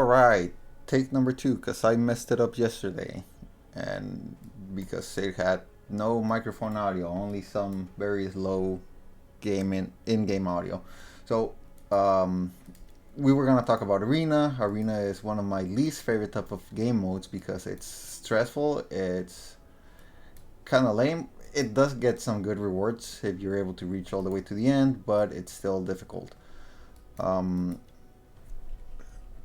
Alright, take number two, because I messed it up yesterday. And because it had no microphone audio, only some very low in-game audio. So, um, we were gonna talk about Arena. Arena is one of my least favorite type of game modes because it's stressful. It's kind of lame. It does get some good rewards if you're able to reach all the way to the end, but it's still difficult. Um,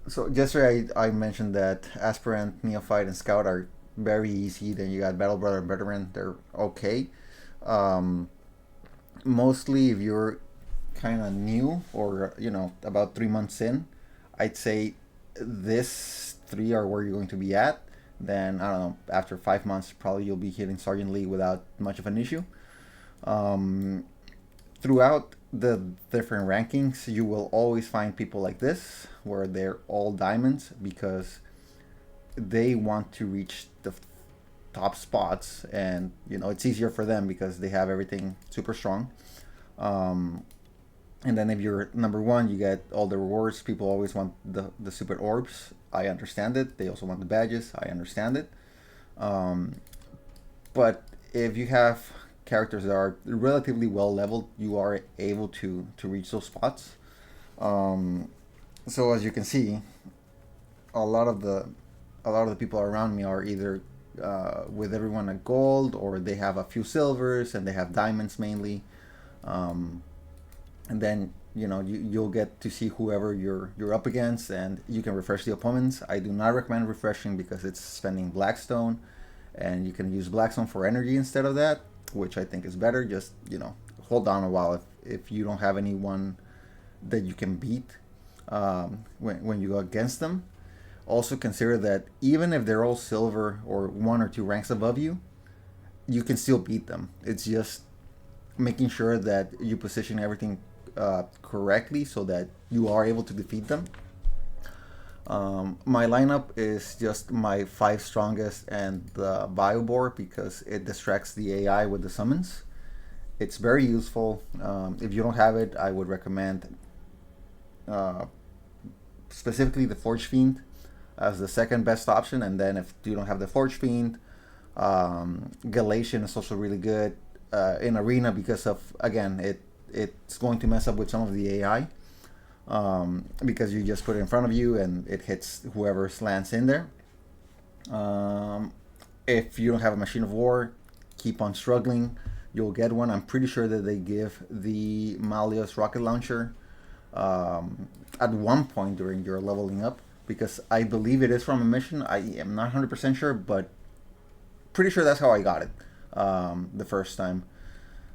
so yesterday I mentioned that Aspirant, Neophyte, and Scout are very easy. Then you got Battle Brother and Veteran. They're okay. Um, Mostly if you're kind of new or about 3 months in, I'd say this three are where you're going to be at. Then I don't know, after 5 months probably you'll be hitting Sergeant Lee without much of an issue. um, Throughout the different rankings you will always find people like this where they're all diamonds because they want to reach the top spots, and it's easier for them because they have everything super strong. um, and then if you're number one, you get all the rewards. People always want the super orbs. I understand it. They also want the badges. I understand it. um, but if you have characters that are relatively well leveled, you are able to reach those spots. um, so as you can see, a lot of the a lot of the people around me are either with everyone at gold, or they have a few silvers and they have diamonds mainly. um, and then you'll get to see whoever you're up against, and you can refresh the opponents. I do not recommend refreshing because it's spending blackstone, and you can use blackstone for energy instead of that, which I think is better. Just hold on a while if you don't have anyone that you can beat when you go against them. Also consider that even if they're all silver or one or two ranks above you, you can still beat them. It's just making sure that you position everything correctly so that you are able to defeat them. My lineup is just my five strongest and the Biobore because it distracts the AI with the summons. It's very useful. If you don't have it, I would recommend uh, specifically the Forge Fiend as the second best option. And then if you don't have the Forge Fiend, Galatian is also really good in Arena because of, again, it's going to mess up with some of the AI, because you just put it in front of you and it hits whoever lands in there. Um, if you don't have a Machine of War, keep on struggling. You'll get one. I'm pretty sure that they give the Malleus rocket launcher at one point during your leveling up, because I believe it is from a mission. I am not 100% sure, but pretty sure that's how I got it the first time.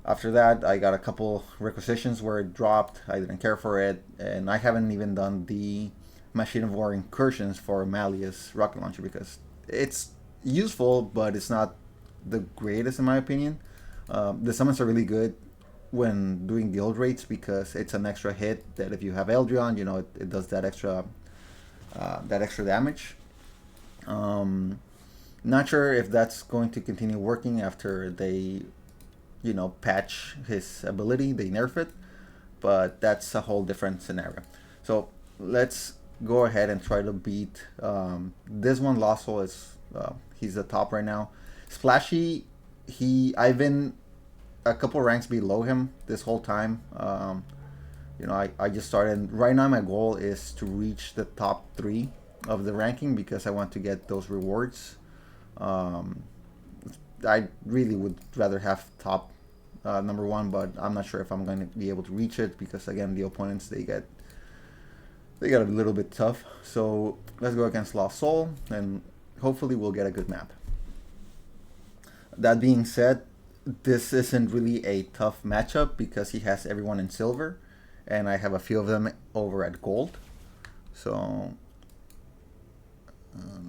After that, I got a couple requisitions where it dropped. I didn't care for it, and I haven't even done the Machine of War incursions for Malleus rocket launcher because it's useful, but it's not the greatest in my opinion. The summons are really good when doing guild rates because it's an extra hit that if you have Eldrion, it does that extra damage. Not sure if that's going to continue working after they patch his ability, they nerf it, but that's a whole different scenario. So let's go ahead and try to beat this one. Lawsol is he's the top right now. Splashy, I've been a couple ranks below him this whole time. I just started. Right now my goal is to reach the top 3 of the ranking because I want to get those rewards. I really would rather have top number 1, but I'm not sure if I'm going to be able to reach it because again the opponents they get a little bit tough. So let's go against Lost Soul and hopefully we'll get a good map. That being said, this isn't really a tough matchup because he has everyone in silver and I have a few of them over at gold. So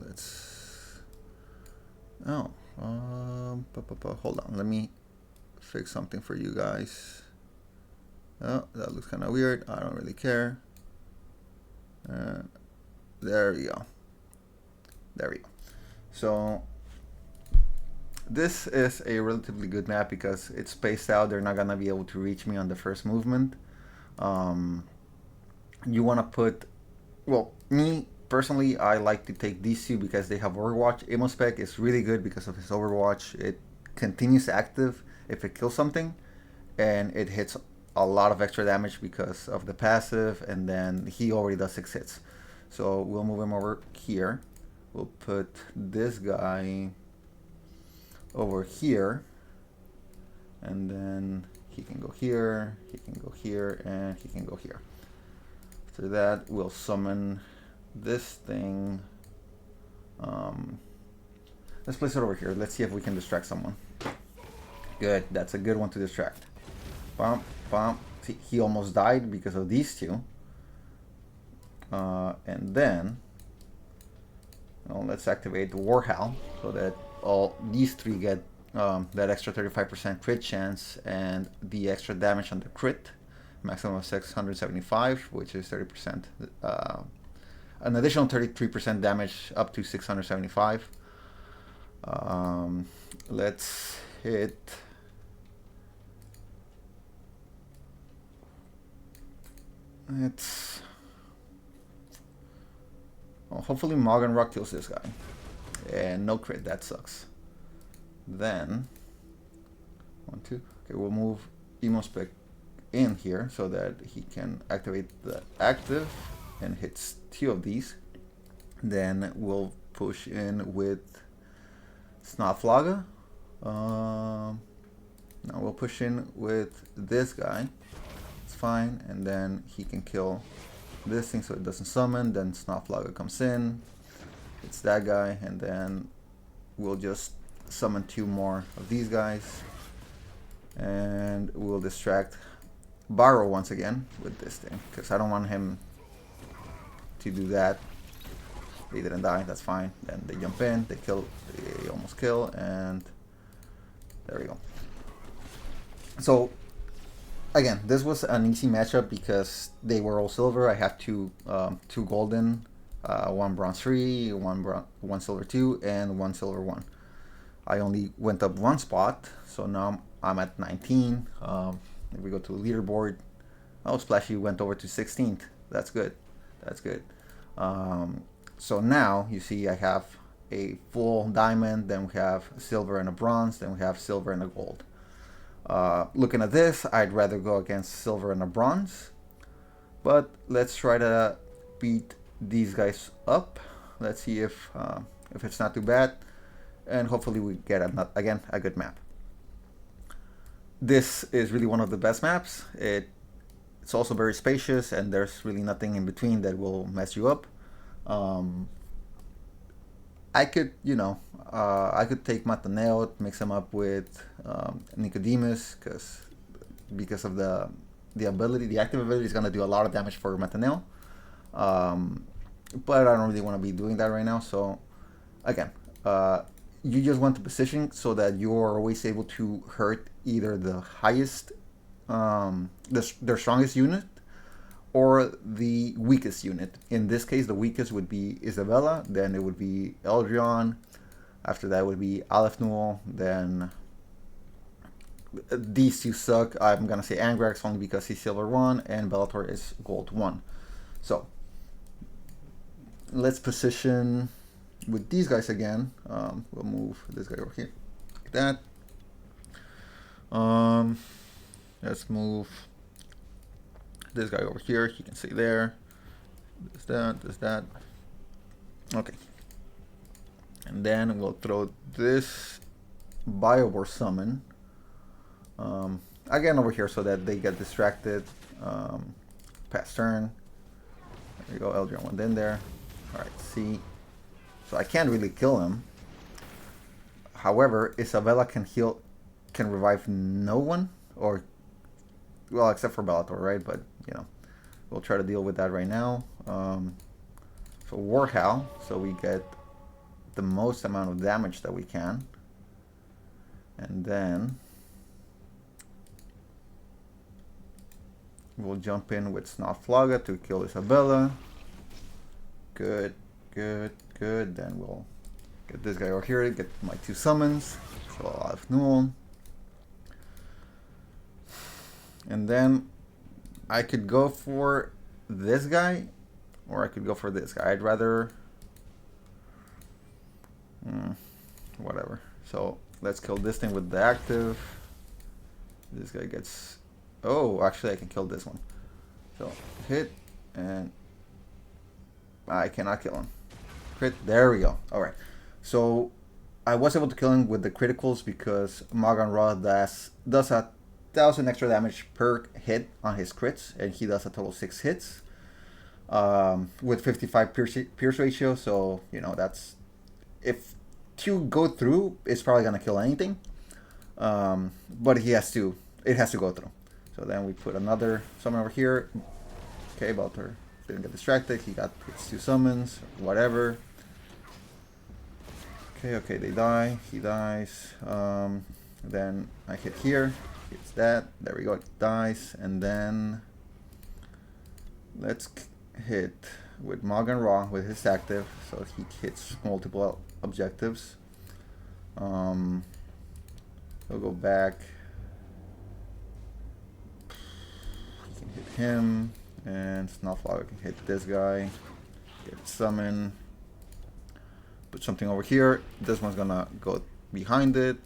let's hold on, let me fix something for you guys. Oh, that looks kind of weird. I don't really care. There we go. So this is a relatively good map because it's spaced out. They're not gonna be able to reach me on the first movement. You want to put, well, me personally, I like to take these two because they have Overwatch. Immospec is really good because of his Overwatch. It continues active if it kills something, and it hits a lot of extra damage because of the passive, and then he already does 6 hits. So we'll move him over here. We'll put this guy over here, and then he can go here, he can go here, and he can go here. After that, we'll summon this thing. Let's place it over here. Let's see if we can distract someone. Good, that's a good one to distract. Bump, bump. See, he almost died because of these two. And then, well, let's activate the Warhowl so that all these three get that extra 35% crit chance and the extra damage on the crit. Maximum of 675, which is 30%. An additional 33% damage up to 675. Let's hit. Let's. Well, hopefully Morgan Rock kills this guy. And no crit, that sucks. Then 1, 2. Okay, we'll move Immospec in here so that he can activate the active and hits 2 of these. Then we'll push in with Snotflaga. Now we'll push in with this guy. It's fine, and then he can kill this thing so it doesn't summon. Then Snotflaga comes in, it's that guy, and then we'll just summon 2 more of these guys, and we'll distract Barrow once again with this thing because I don't want him to do that. They didn't die, that's fine. Then they jump in, they kill, they almost kill, and there we go. So again, this was an easy matchup because they were all silver. I have two golden, 1 bronze 3, 1 silver 2, and 1 silver 1. I only went up 1 spot, so now I'm at 19. If we go to the leaderboard, oh, Splashy went over to 16th. That's good. That's good. So now you see I have a full diamond, then we have a silver and a bronze, then we have silver and a gold. Looking at this, I'd rather go against silver and a bronze, but let's try to beat these guys up. Let's see if it's not too bad, and hopefully we get again a good map. This is really one of the best maps. It's also very spacious, and there's really nothing in between that will mess you up. I could, I could take Mataneo, mix him up with Nicodemus, because of the ability, the active ability is going to do a lot of damage for Mataneo. But I don't really want to be doing that right now. So again, you just want to position so that you're always able to hurt either the highest, their strongest unit, or the weakest unit. In this case, the weakest would be Isabella, then it would be Eldrion, after that would be Aleph Newell, then these two suck. I'm gonna say Angrax only because he's silver 1 and Bellator is gold 1. So let's position with these guys again. We'll move this guy over here like that. Let's move this guy over here. He can stay there. There's that. Okay. And then we'll throw this Biowar summon again over here so that they get distracted. Pass turn. There we go. Eldrion went in there. Alright, see. So I can't really kill him. However, Isabella can revive no one, or well, except for Bellator, right? But we'll try to deal with that right now. So Warhowl, so we get the most amount of damage that we can, and then we'll jump in with Snotflaga to kill Isabella. Good. Then we'll get this guy over here, get my 2 summons. So I'll have Newell. And then I could go for this guy, or I could go for this guy. I'd rather whatever. So let's kill this thing with the active. This guy gets, oh, actually I can kill this one. So hit, and I cannot kill him. Crit, there we go. All right, so I was able to kill him with the criticals because Magan Ra does 1,000 extra damage per hit on his crits, and he does a total of 6 hits with 55 pierce ratio. So you know, that's, if 2 go through, it's probably gonna kill anything, but it has to go through. So then we put another summon over here. Okay, Baltor didn't get distracted. He got his 2 summons, whatever. Okay, they die. He dies. Then I hit here. Hits that. There we go. It dies. And then let's hit with Magan Ra with his active, so he hits multiple objectives. We'll go back. He can hit him, and Snufflog can hit this guy. Get summon. Put something over here. This one's gonna go behind it.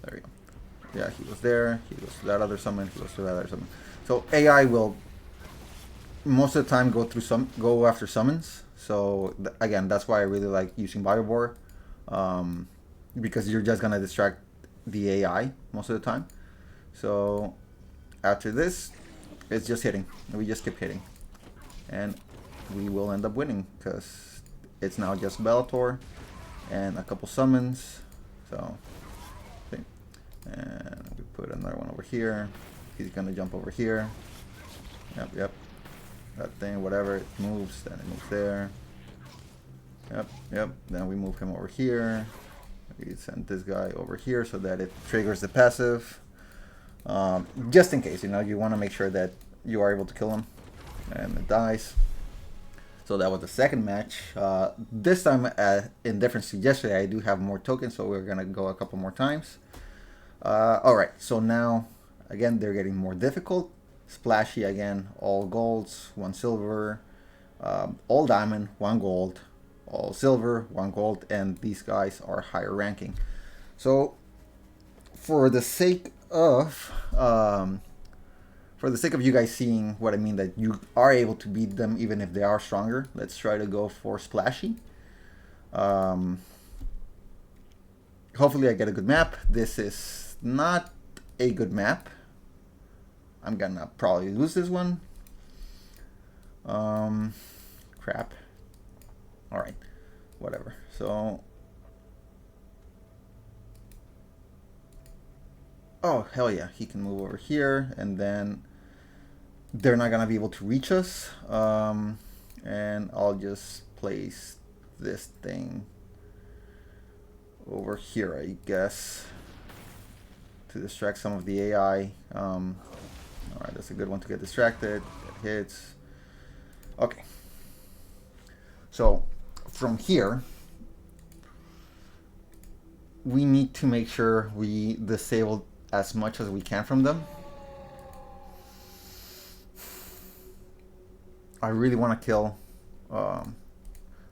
There we go. Yeah, he was there. He goes to that other summon. He goes to that other summon. So AI will most of the time go after summons. So again, that's why I really like using Biobore, because you're just gonna distract the AI most of the time. So after this, it's just hitting. We just keep hitting, and we will end up winning because it's now just Bellator and a couple summons. So, okay. And we put another one over here. He's gonna jump over here. Yep. That thing, whatever, it moves, then it moves there. Yep. Then we move him over here. We send this guy over here so that it triggers the passive. Just in case, you know, you want to make sure that you are able to kill him. And it dies. So that was the second match. This time, in difference to yesterday, I do have more tokens, so we're gonna go a couple more times. Alright, so now, again, they're getting more difficult. Splashy again, all golds, 1 silver, all diamond, 1 gold, all silver, 1 gold, and these guys are higher ranking. So for the sake of you guys seeing what I mean, that you are able to beat them even if they are stronger, let's try to go for Splashy. Hopefully I get a good map. This is not a good map. I'm gonna probably lose this one. Crap. Alright, whatever. So, oh hell yeah, he can move over here, and then they're not gonna be able to reach us. And I'll just place this thing over here, I guess, to distract some of the AI. Alright, that's a good one to get distracted. That hits. Okay. So, from here, we need to make sure we disable as much as we can from them. I really want to kill... I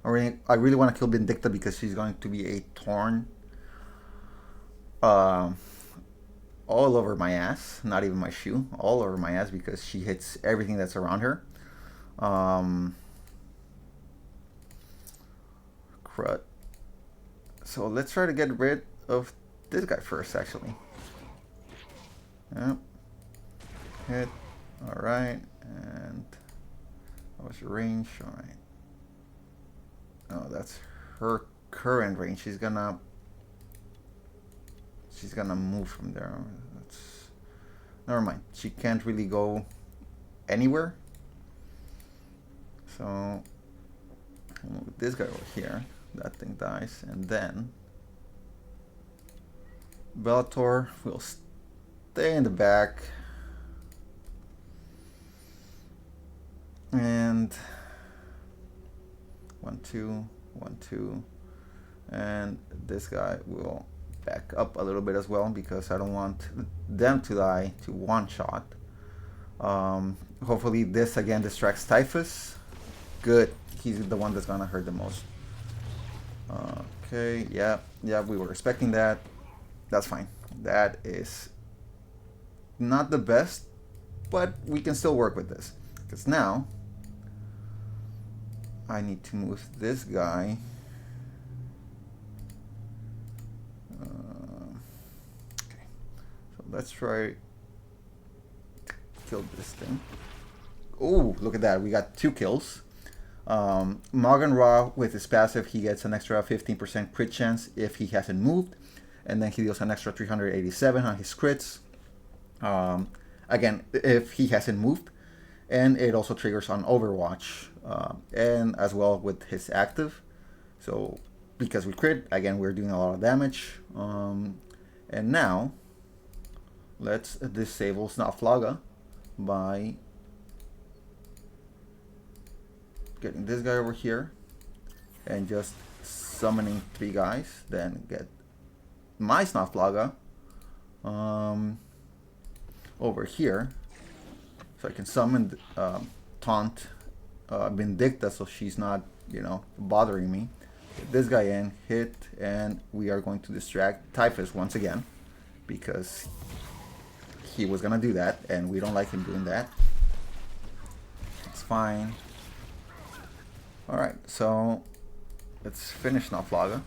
really want to kill Vindicta because she's going to be a Torn. All over my ass, not even my shoe, all over my ass, because she hits everything that's around her. Crud. So let's try to get rid of this guy first, actually. Yep. Hit. Alright. And what was your range? Alright. Oh, that's her current range. She's gonna move from there. That's, never mind. She can't really go anywhere. So I'll move this guy over here. That thing dies, and then Bellator will stay in the back, and 1, 2, 1, 2, and this guy will back up a little bit as well because I don't want them to die to 1 shot. Hopefully this again distracts Typhus. Good. He's the one that's gonna hurt the most. Okay, yeah, we were expecting that. That's fine. That is not the best, but we can still work with this. Because now, I need to move this guy. Okay, so let's try to kill this thing. Oh, look at that. We got 2 kills. Morgan Raw, with his passive, he gets an extra 15% crit chance if he hasn't moved. And then he deals an extra 387 on his crits. Again, if he hasn't moved. And it also triggers on Overwatch. And as well with his active. So, because we crit, again, we're doing a lot of damage. And now, let's disable Snotflaga by getting this guy over here and just summoning 3 guys, then get my Snotflaga over here so I can summon taunt Vindicta so she's not, you know, bothering me. Get this guy in, hit, and we are going to distract Typhus once again because he was gonna do that and we don't like him doing that. It's fine. Alright, so let's finish Snotflaga.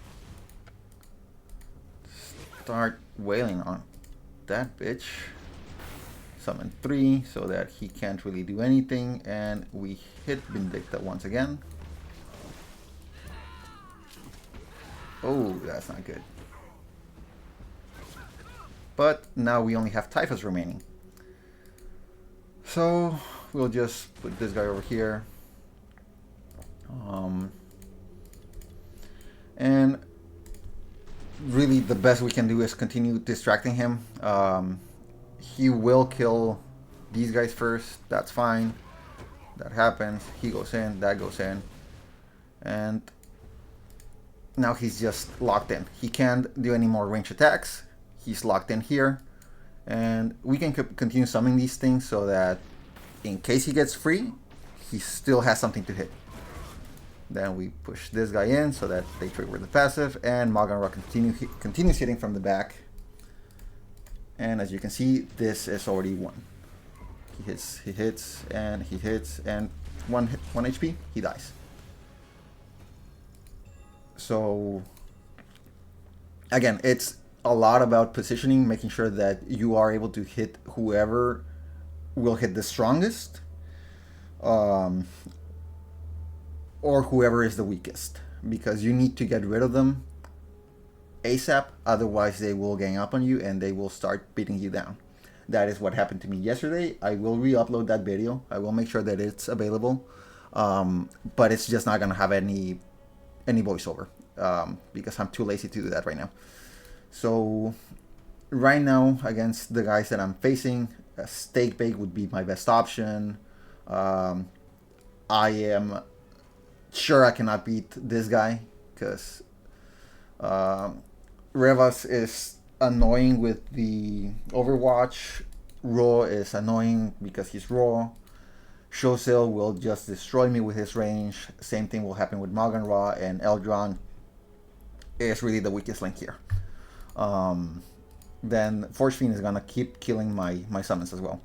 Start wailing on that bitch. Summon 3 so that he can't really do anything, and we hit Vindicta once again. Oh, that's not good. But now we only have Typhus remaining. So we'll just put this guy over here. And really the best we can do is continue distracting him. He will kill these guys first. That's fine. That happens. He goes in. That goes in. And now he's just locked in. He can't do any more range attacks. He's locked in here. And we can continue summoning these things so that in case he gets free, he still has something to hit. Then we push this guy in so that they trigger the passive, and Maganra continues hitting from the back. And as you can see, this is already 1. He hits, and 1 HP, he dies. So again, it's a lot about positioning, making sure that you are able to hit whoever will hit the strongest. Or whoever is the weakest, because you need to get rid of them ASAP, otherwise they will gang up on you and they will start beating you down. That is what happened to me yesterday. I will re-upload that video. I will make sure that it's available, but it's just not gonna have any voiceover because I'm too lazy to do that right now. So right now, against the guys that I'm facing, a Steak Bake would be my best option. I am sure I cannot beat this guy because Revas is annoying with the Overwatch. Raw is annoying because he's raw. Shosil will just destroy me with his range. Same thing will happen with Magan Ra, and Eldron is really the weakest link here. Then Force Fiend is gonna keep killing my summons as well.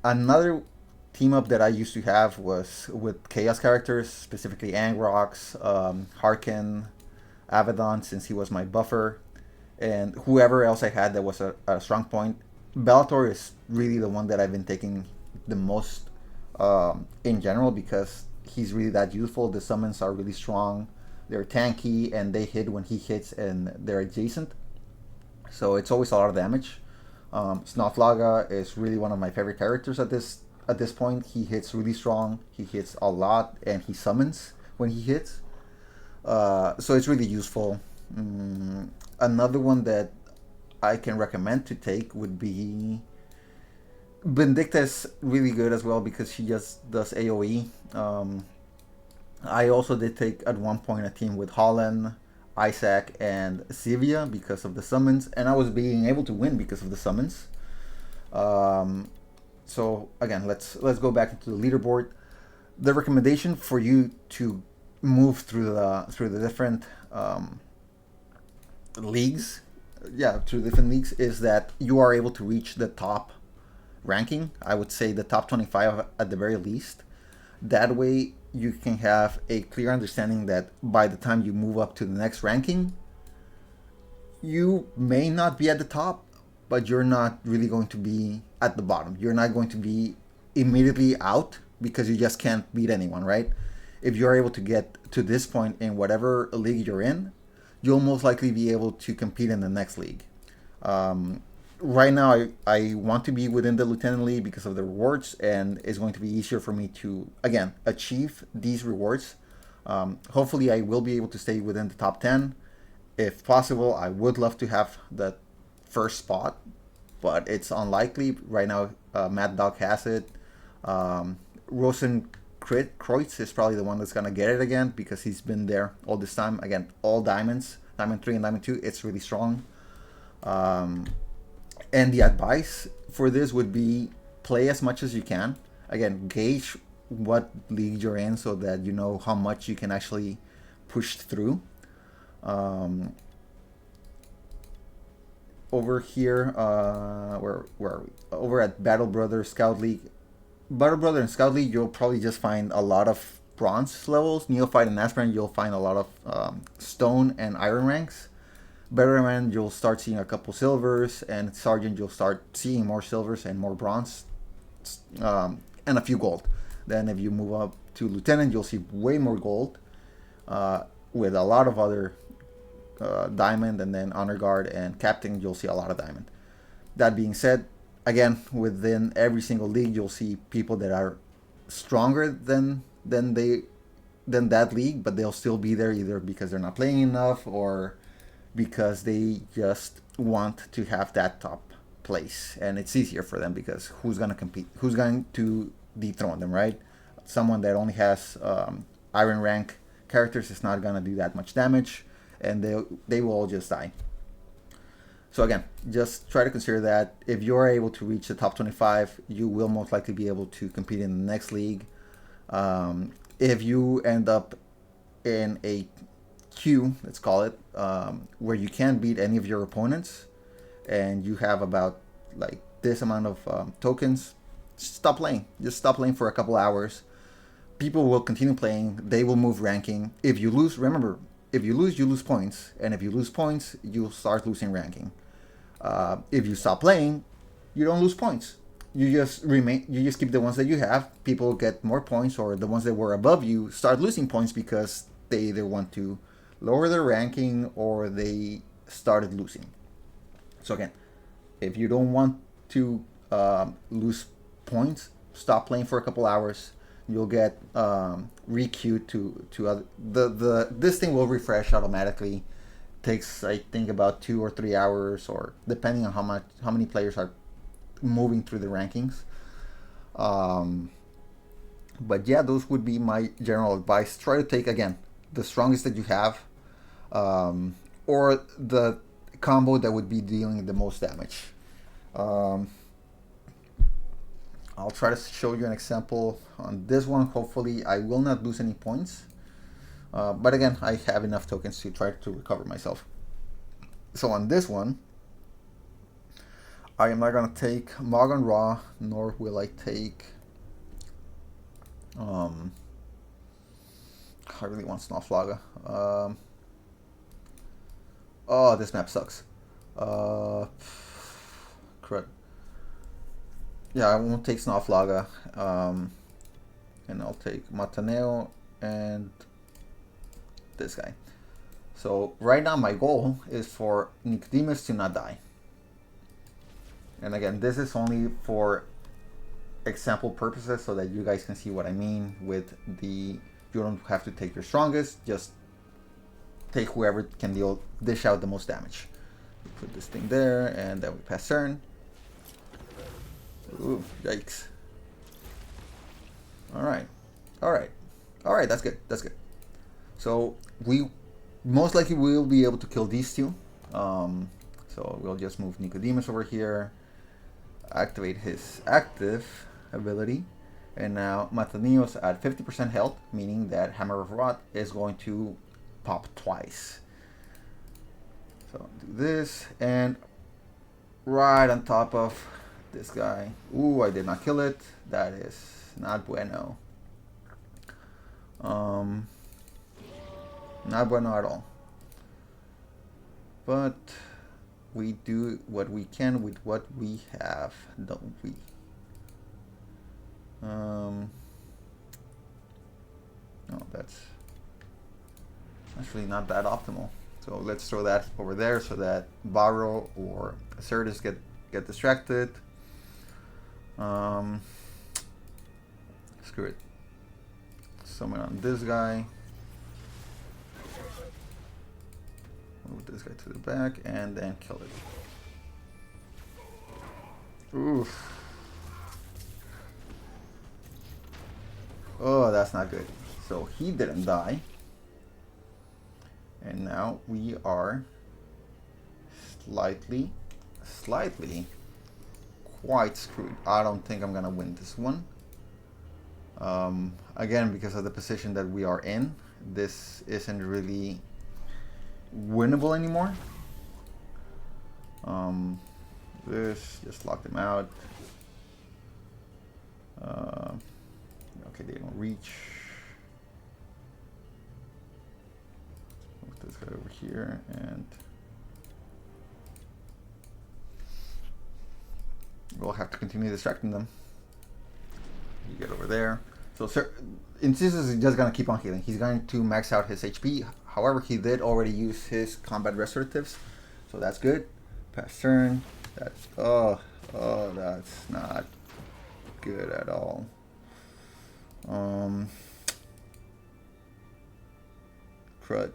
Another team up that I used to have was with Chaos characters, specifically Angrox, Harkin, Abaddon, since he was my buffer, and whoever else I had that was a strong point. Bellator is really the one that I've been taking the most in general because he's really that useful. The summons are really strong. They're tanky and they hit when he hits and they're adjacent. So it's always a lot of damage. Snotflaga is really one of my favorite characters at this point. He hits really strong. He hits a lot and he summons when he hits. So it's really useful. Another one that I can recommend to take would be Vindicta is really good as well because she just does AoE. I also did take at one point a team with Holland, Isaac, and Sivia because of the summons, and I was being able to win because of the summons. So again, let's go back into the leaderboard. The recommendation for you to move through the different leagues, yeah, through different leagues, is that you are able to reach the top ranking. I would say the top 25 at the very least. That way, you can have a clear understanding that by the time you move up to the next ranking, you may not be at the top, but you're not really going to be at the bottom. You're not going to be immediately out because you just can't beat anyone, right? If you're able to get to this point in whatever league you're in, you'll most likely be able to compete in the next league. Right now, I want to be within the Lieutenant League because of the rewards, and it's going to be easier for me to, again, achieve these rewards. Hopefully, I will be able to stay within the top 10. If possible, I would love to have the first spot, but it's unlikely. Right now, Mad Dog has it. Rosenkreutz is probably the one that's going to get it again because he's been there all this time. Again, all diamonds, Diamond 3 and Diamond 2, it's really strong. And the advice for this would be play as much as you can. Again, gauge what league you're in so that you know how much you can actually push through. Over here, where are we? Over at Battle Brother Scout League. Battle Brother and Scout League, you'll probably just find a lot of bronze levels. Neophyte and Aspirant, you'll find a lot of stone and iron ranks. Veteran, you'll start seeing a couple silvers, and Sergeant, you'll start seeing more silvers and more bronze, and a few gold. Then if you move up to Lieutenant, you'll see way more gold, with a lot of other diamond, and then Honor Guard and Captain, you'll see a lot of diamond. That being said, again, within every single league, you'll see people that are stronger than that league, but they'll still be there either because they're not playing enough or because they just want to have that top place, and it's easier for them because who's going to compete? Who's going to dethrone them, right? Someone that only has iron rank characters is not going to do that much damage, and they will all just die. So again, just try to consider that if you're able to reach the top 25, you will most likely be able to compete in the next league. If you end up in a queue, let's call it, where you can't beat any of your opponents, and you have about like this amount of tokens, stop playing. Just stop playing for a couple hours. People will continue playing. They will move ranking. If you lose, remember, if you lose, you lose points, and if you lose points, you'll start losing ranking. If you stop playing, you don't lose points. You just remain. You just keep the ones that you have. People get more points, or the ones that were above you start losing points because they either want to lower their ranking or they started losing. So again, if you don't want to lose points, stop playing for a couple hours. You'll get re-queued to other. This thing will refresh automatically. Takes, I think, about 2 or 3 hours, or depending on how many players are moving through the rankings. But yeah, those would be my general advice. Try to take, again, the strongest that you have, or the combo that would be dealing the most damage. I'll try to show you an example on this one. Hopefully I will not lose any points, but again, I have enough tokens to try to recover myself. So on this one, I am not going to take Morgan Raw, nor will I take I really want Snowflaga. Oh, this map sucks. Crud. Yeah, I won't take Snowflaga. And I'll take Mataneo and this guy. So right now my goal is for Nicodemus to not die. And again, this is only for example purposes so that you guys can see what I mean with the, you don't have to take your strongest, just take whoever can dish out the most damage. Put this thing there, and then we pass turn. Ooh, yikes. Alright, that's good, So we most likely will be able to kill these two. So we'll just move Nicodemus over here, activate his active ability, And now Matanios at 50% health, meaning that Hammer of Rot is going to pop twice. So do this, and right on top of this guy. Ooh, I did not kill it. That is not bueno. Not bueno at all. But we do what we can with what we have, don't we? No, that's really not that optimal. So let's throw that over there so that Barrow or Certus get distracted. Screw it. Summon on this guy. Move this guy to the back and then kill it. Oof. Oh, that's not good. So he didn't die. And now we are slightly quite screwed. I don't think I'm gonna win this one. Again, because of the position that we are in, this isn't really winnable anymore. This just locked him out. Okay, they don't reach. Move this guy over here, and we'll have to continue distracting them. You get over there. So Incisus is just gonna keep on healing. He's going to max out his HP. However, he did already use his combat restoratives, so that's good. Pass turn. That's that's not good at all. Crud.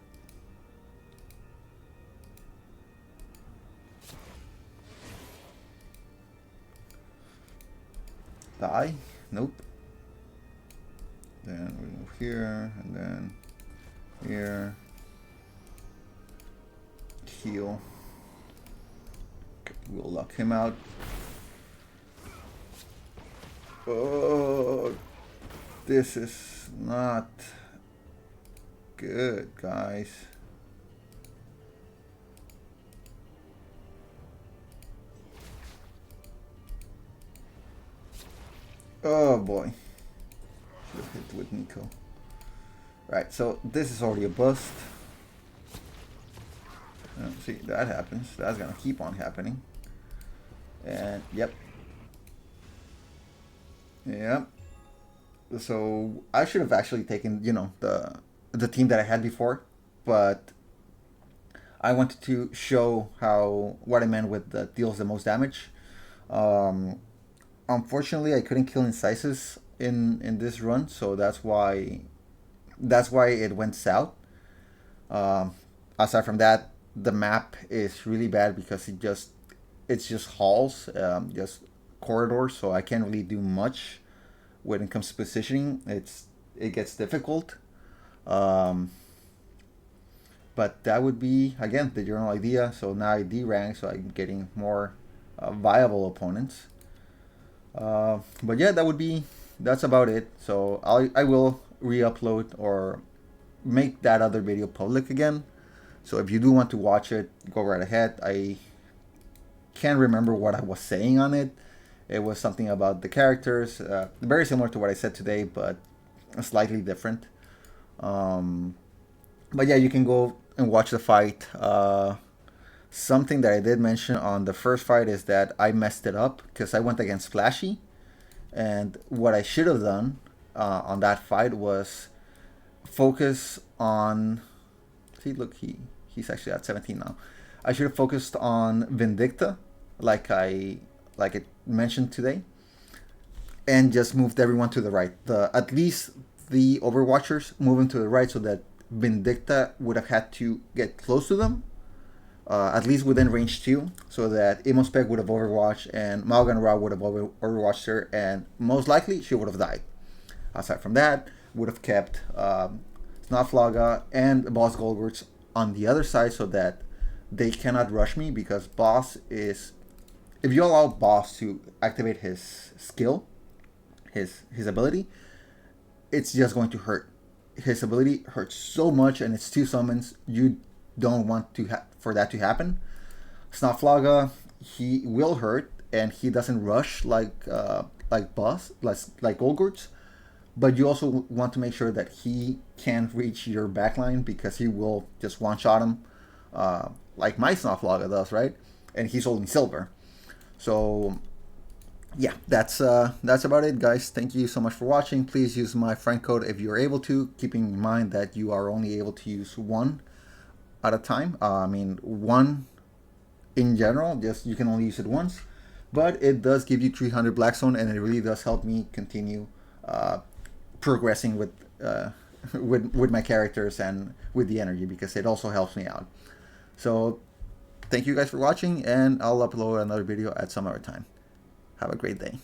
Die? Nope. Then we move here, and then here. Heal. Okay, we'll lock him out. Oh, this is not good, guys. Oh boy. Should have hit with Nico. Right, so this is already a bust. See, that happens. That's gonna keep on happening. And yep. So I should have actually taken, the team that I had before, but I wanted to show what I meant with the deals the most damage. Unfortunately, I couldn't kill Incisus in this run, so that's why it went south. Aside from that, the map is really bad because it's just halls, just corridors, so I can't really do much when it comes to positioning. It gets difficult. But that would be, again, the general idea. So now I D-rank, so I'm getting more viable opponents. But yeah, that's about it. So I will re-upload or make that other video public again. So if you do want to watch it, go right ahead. I can't remember what I was saying on it. It was something about the characters, very similar to what I said today, but slightly different. But yeah, you can go and watch the fight. Something that I did mention on the first fight is that I messed it up because I went against Flashy, and what I should have done on that fight was focus on. See, look, he's actually at 17 now. I should have focused on Vindicta, like I mentioned today, and just moved everyone to the right. At least the Overwatchers moving to the right, so that Vindicta would have had to get close to them, at least within range 2, so that Imospec would have overwatched and Malgan Ra would have overwatched her, and most likely she would have died. Aside from that, would have kept Snotflaga and Boss Goldwurts on the other side so that they cannot rush me, because Boss is... If you allow Boss to activate his skill, his ability, it's just going to hurt. His ability hurts so much, and it's 2 summons. You don't want for that to happen. Snotflaga, he will hurt, and he doesn't rush like boss like Olgurts. But you also want to make sure that he can't reach your backline, because he will just one-shot him, like my Snotflaga does, right? And he's holding silver. So yeah, that's about it, guys. Thank you so much for watching. Please use my friend code if you're able to, keeping in mind that you are only able to use one at a time. I mean, one in general, just you can only use it once, but it does give you 300 blackstone, and it really does help me continue progressing with my characters and with the energy, because it also helps me out. So thank you guys for watching, and I'll upload another video at some other time. Have a great day.